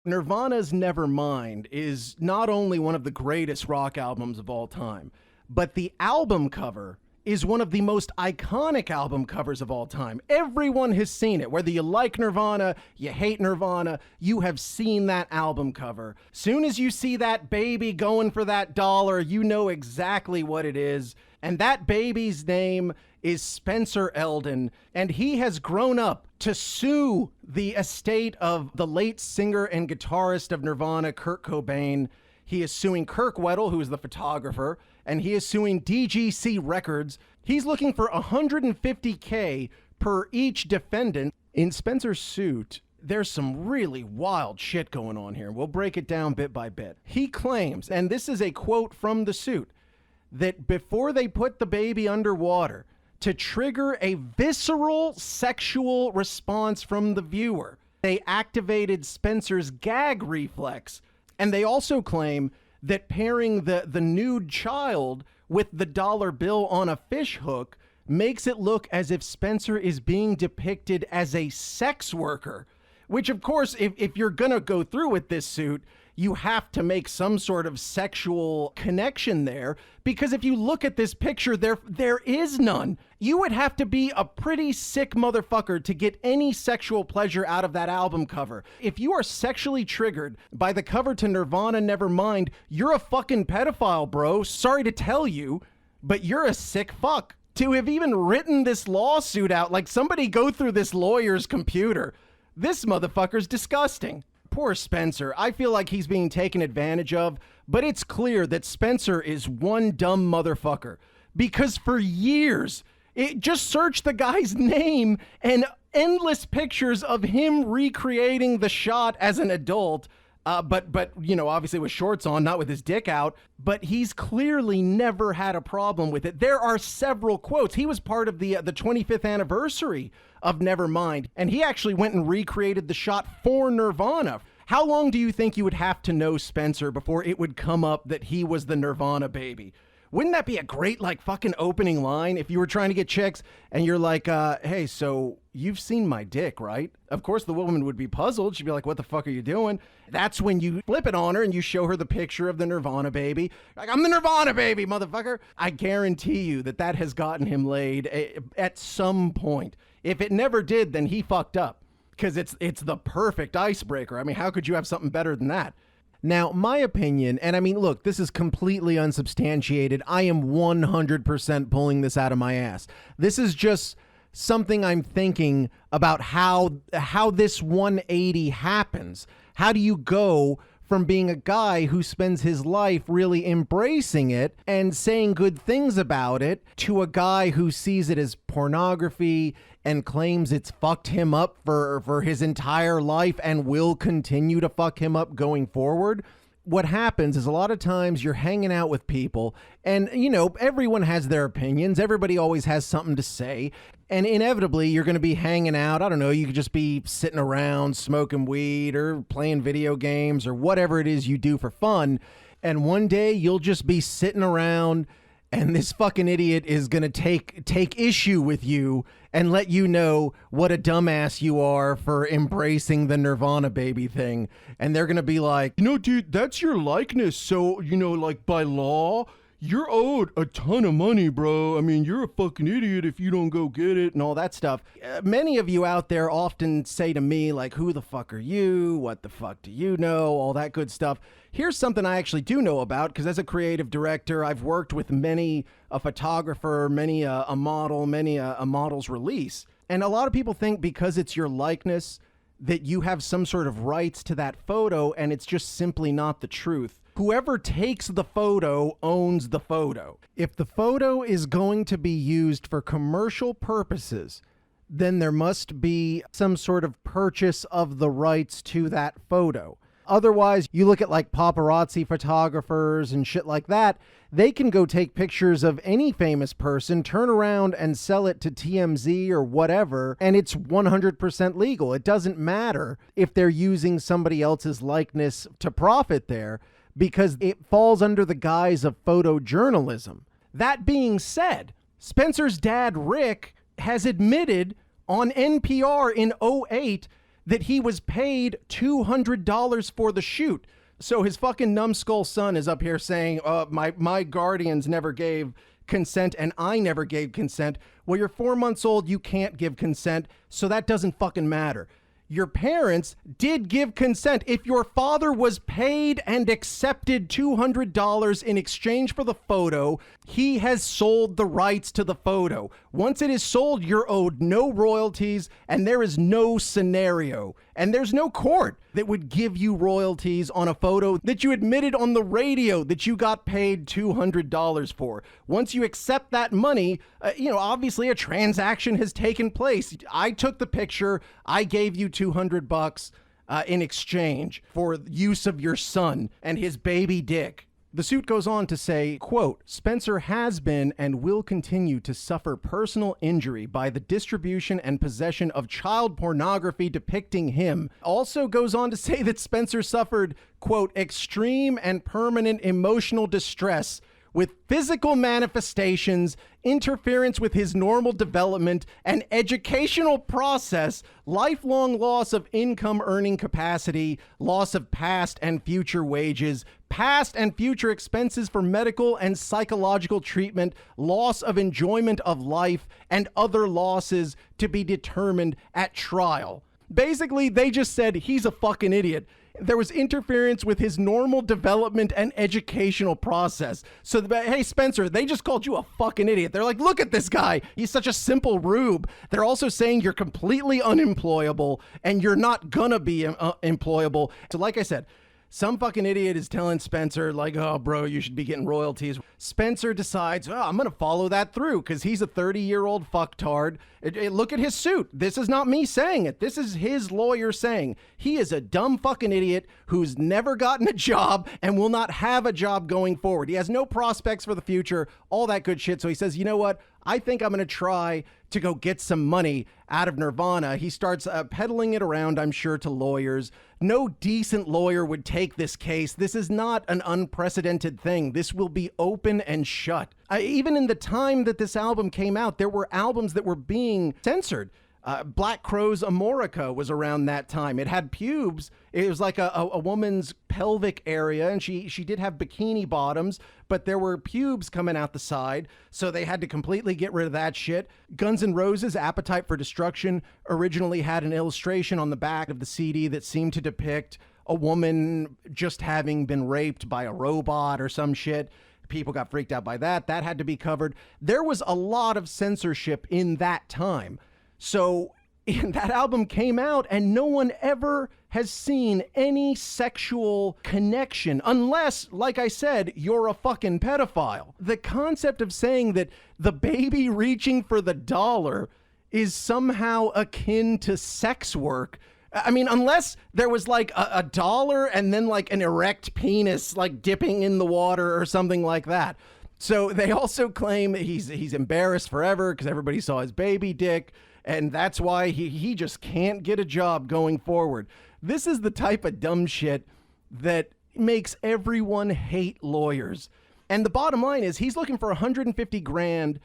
Nirvana's Nevermind is not only one of the greatest rock albums of all time, but the album cover is one of the most iconic album covers of all time. Everyone has seen it. Whether you like Nirvana, you hate Nirvana, you have seen that album cover. Soon as you see that baby going for that dollar, you know exactly what it is. And that baby's name is Spencer Elden, and he has grown up to sue the estate of the late singer and guitarist of Nirvana, Kurt Cobain. He is suing Kirk Weddle, who is the photographer, and he is suing DGC Records. He's looking for $150K per each defendant. In Spencer's suit, there's some really wild shit going on here. We'll break it down bit by bit. He claims, and this is a quote from the suit, that before they put the baby underwater, to trigger a visceral sexual response from the viewer, they activated Spencer's gag reflex. And they also claim that pairing the nude child with the dollar bill on a fish hook makes it look as if Spencer is being depicted as a sex worker. Which, of course, if you're going to go through with this suit, you have to make some sort of sexual connection there, because if you look at this picture, there is none. You would have to be a pretty sick motherfucker to get any sexual pleasure out of that album cover. If you are sexually triggered by the cover to Nirvana Nevermind, you're a fucking pedophile, bro. Sorry to tell you, but you're a sick fuck. To have even written this lawsuit out, like somebody go through this lawyer's computer. This motherfucker's disgusting. Poor Spencer. I feel like he's being taken advantage of, but it's clear that Spencer is one dumb motherfucker. Because for years, just search the guy's name and endless pictures of him recreating the shot as an adult. But you know, obviously with shorts on, not with his dick out, but he's clearly never had a problem with it. There are several quotes. He was part of the 25th anniversary of Nevermind, and he actually went and recreated the shot for Nirvana. How long do you think you would have to know Spencer before it would come up that he was the Nirvana baby? Wouldn't that be a great, like, fucking opening line if you were trying to get chicks and you're like, hey, so you've seen my dick, right? Of course, the woman would be puzzled. She'd be like, what the fuck are you doing? That's when you flip it on her and you show her the picture of the Nirvana baby. Like, I'm the Nirvana baby, motherfucker. I guarantee you that has gotten him laid at some point. If it never did, then he fucked up, because it's the perfect icebreaker. I mean, how could you have something better than that? Now, my opinion, and I mean, look, this is completely unsubstantiated. I am 100% pulling this out of my ass. This is just something I'm thinking about how this 180 happens. How do you go from being a guy who spends his life really embracing it and saying good things about it to a guy who sees it as pornography and claims it's fucked him up for his entire life and will continue to fuck him up going forward? What happens is a lot of times you're hanging out with people and, you know, everyone has their opinions. Everybody always has something to say. And inevitably you're going to be hanging out. I don't know. You could just be sitting around smoking weed or playing video games or whatever it is you do for fun. And one day you'll just be sitting around and this fucking idiot is going to take issue with you and let you know what a dumbass you are for embracing the Nirvana baby thing. And they're going to be like, you know, dude, that's your likeness. So, you know, like by law, you're owed a ton of money, bro. I mean, you're a fucking idiot if you don't go get it and all that stuff. Many of you out there often say to me, like, who the fuck are you? What the fuck do you know? All that good stuff. Here's something I actually do know about, because as a creative director, I've worked with many a photographer, many a model, many a model's release. And a lot of people think because it's your likeness that you have some sort of rights to that photo, and it's just simply not the truth. Whoever takes the photo owns the photo. If the photo is going to be used for commercial purposes, then there must be some sort of purchase of the rights to that photo. Otherwise, you look at like paparazzi photographers and shit like that, they can go take pictures of any famous person, turn around and sell it to TMZ or whatever, and it's 100% legal. It doesn't matter if they're using somebody else's likeness to profit there, because it falls under the guise of photojournalism. That being said, Spencer's dad, Rick, has admitted on NPR in '08 that he was paid $200 for the shoot. So his fucking numbskull son is up here saying, my guardians never gave consent and I never gave consent. Well, you're 4 months old, you can't give consent, so that doesn't fucking matter. Your parents did give consent. If your father was paid and accepted $200 in exchange for the photo, he has sold the rights to the photo. Once it is sold, you're owed no royalties, and there is no scenario. And there's no court that would give you royalties on a photo that you admitted on the radio that you got paid $200 for. Once you accept that money, obviously a transaction has taken place. I took the picture. I gave you $200 in exchange for use of your son and his baby dick. The suit goes on to say, quote, Spencer has been and will continue to suffer personal injury by the distribution and possession of child pornography depicting him. Also goes on to say that Spencer suffered, quote, extreme and permanent emotional distress with physical manifestations, interference with his normal development and educational process, lifelong loss of income earning capacity, loss of past and future wages, past and future expenses for medical and psychological treatment, loss of enjoyment of life, and other losses to be determined at trial. Basically, they just said he's a fucking idiot. There was interference with his normal development and educational process. So, hey, Spencer, they just called you a fucking idiot. They're like, look at this guy. He's such a simple rube. They're also saying you're completely unemployable and you're not gonna be employable. So like I said, some fucking idiot is telling Spencer, like, oh, bro, you should be getting royalties. Spencer decides, oh, I'm going to follow that through because he's a 30-year-old fucktard. Look at his suit. This is not me saying it. This is his lawyer saying he is a dumb fucking idiot who's never gotten a job and will not have a job going forward. He has no prospects for the future, all that good shit. So he says, you know what? I think I'm going to try to go get some money out of Nirvana. He starts peddling it around, I'm sure, to lawyers. No decent lawyer would take this case. This is not an unprecedented thing. This will be open and shut. Even in the time that this album came out, there were albums that were being censored. Black Crowes Amorica was around that time. It had pubes. It was like a woman's pelvic area, and she did have bikini bottoms, but there were pubes coming out the side, so they had to completely get rid of that shit. Guns N' Roses' Appetite for Destruction originally had an illustration on the back of the CD that seemed to depict a woman just having been raped by a robot or some shit. People got freaked out by that. That had to be covered. There was a lot of censorship in that time. So that album came out and no one ever has seen any sexual connection unless, like I said, you're a fucking pedophile. The concept of saying that the baby reaching for the dollar is somehow akin to sex work. I mean, unless there was like a dollar and then like an erect penis like dipping in the water or something like that. So they also claim he's embarrassed forever because everybody saw his baby dick. And that's why he just can't get a job going forward. This is the type of dumb shit that makes everyone hate lawyers. And the bottom line is he's looking for $150,000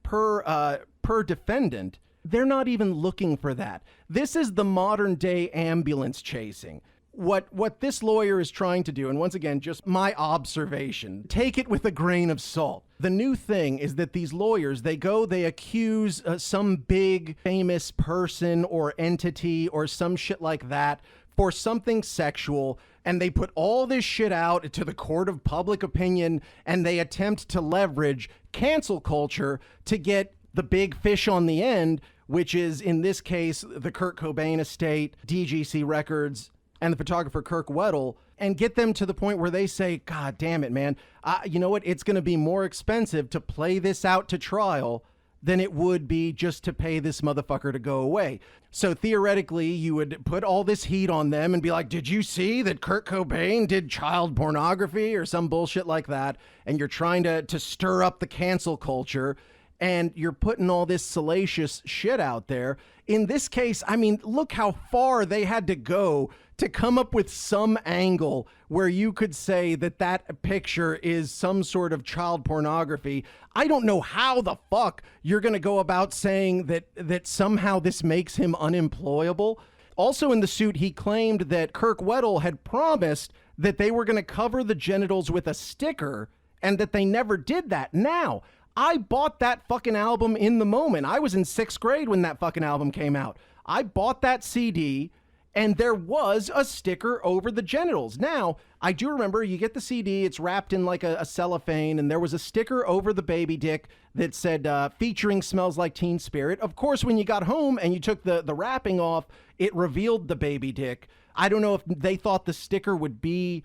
per defendant. They're not even looking for that. This is the modern day ambulance chasing. What this lawyer is trying to do, and once again, just my observation, take it with a grain of salt. The new thing is that these lawyers, they accuse some big famous person or entity or some shit like that for something sexual, and they put all this shit out to the court of public opinion, and they attempt to leverage cancel culture to get the big fish on the end, which is, in this case, the Kurt Cobain estate, DGC Records, and the photographer Kirk Weddle, and get them to the point where they say, God damn it, man, you know what? It's going to be more expensive to play this out to trial than it would be just to pay this motherfucker to go away. So theoretically, you would put all this heat on them and be like, did you see that Kurt Cobain did child pornography or some bullshit like that? And you're trying to stir up the cancel culture, and you're putting all this salacious shit out there. In this case, I mean, look how far they had to go to come up with some angle where you could say that that picture is some sort of child pornography. I don't know how the fuck you're going to go about saying that somehow this makes him unemployable. Also in the suit, he claimed that Kirk Weddle had promised that they were going to cover the genitals with a sticker and that they never did that. Now, I bought that fucking album in the moment. I was in 6th grade when that fucking album came out. I bought that CD and there was a sticker over the genitals. Now, I do remember you get the CD, it's wrapped in like a cellophane, and there was a sticker over the baby dick that said, featuring Smells Like Teen Spirit. Of course, when you got home and you took the wrapping off, it revealed the baby dick. I don't know if they thought the sticker would be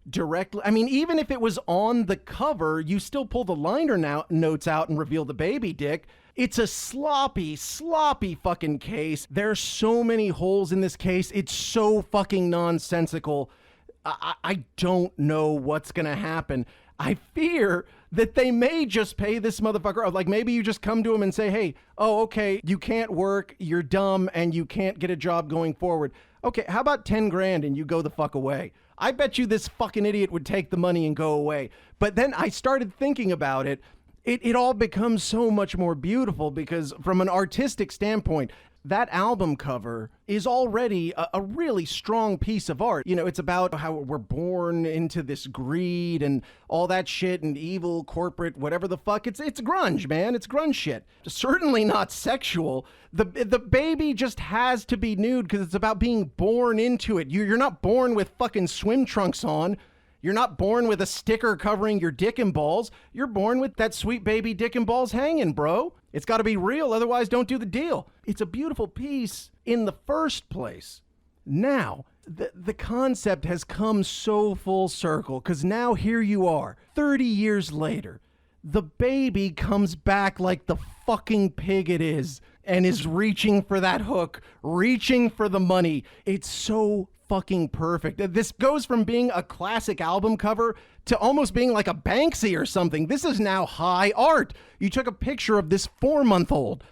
directly. I mean, even if it was on the cover, you still pull the liner notes out and reveal the baby dick. It's a sloppy fucking case. There's so many holes in this case. It's so fucking nonsensical. I don't know what's gonna happen. I fear that they may just pay this motherfucker off. Like maybe you just come to him and say, hey, oh, okay, you can't work, you're dumb, and you can't get a job going forward. Okay, how about 10 grand and you go the fuck away? I bet you this fucking idiot would take the money and go away. But then I started thinking about it. It all becomes so much more beautiful because from an artistic standpoint, that album cover is already a really strong piece of art. You know, it's about how we're born into this greed and all that shit and evil, corporate, whatever the fuck. It's grunge, man. It's grunge shit. Certainly not sexual. The baby just has to be nude because it's about being born into it. You're not born with fucking swim trunks on. You're not born with a sticker covering your dick and balls. You're born with that sweet baby dick and balls hanging, bro. It's got to be real, otherwise don't do the deal. It's a beautiful piece in the first place. Now, the concept has come so full circle, because now here you are, 30 years later. The baby comes back like the fucking pig it is, and is reaching for that hook, reaching for the money. It's so fucking perfect. This goes from being a classic album cover to almost being like a Banksy or something. This is now high art. You took a picture of this 4-month-old,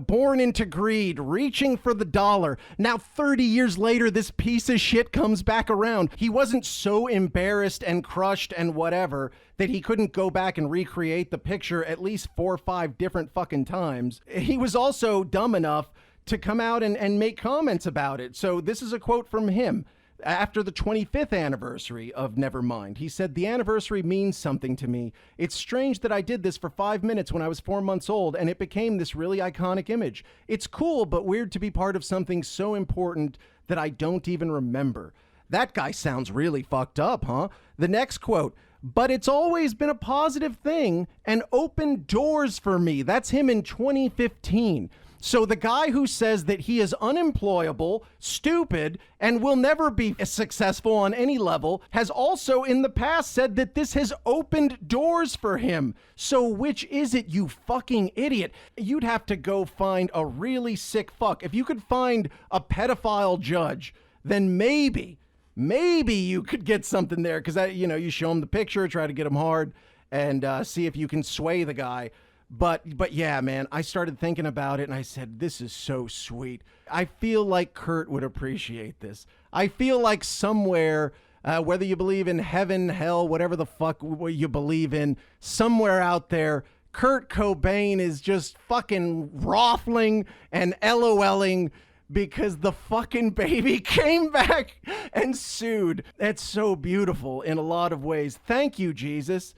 born into greed, reaching for the dollar. Now 30 years later, this piece of shit comes back around. He wasn't so embarrassed and crushed and whatever that he couldn't go back and recreate the picture at least 4 or 5 different fucking times. He was also dumb enough to come out and make comments about it. So this is a quote from him after the 25th anniversary of Nevermind. He said, "The anniversary means something to me. It's strange that I did this for 5 minutes when I was 4 months old and it became this really iconic image. It's cool, but weird to be part of something so important that I don't even remember." That guy sounds really fucked up, huh? The next quote, "But it's always been a positive thing and opened doors for me." That's him in 2015. So the guy who says that he is unemployable, stupid, and will never be successful on any level has also in the past said that this has opened doors for him. So which is it, you fucking idiot? You'd have to go find a really sick fuck. If you could find a pedophile judge, then maybe you could get something there, because you show him the picture, try to get him hard, and see if you can sway the guy. But yeah, man, I started thinking about it and I said, this is so sweet. I feel like Kurt would appreciate this. I feel like somewhere, whether you believe in heaven, hell, whatever the fuck you believe in, somewhere out there, Kurt Cobain is just fucking roffling and LOLing because the fucking baby came back and sued. That's so beautiful in a lot of ways. Thank you, Jesus.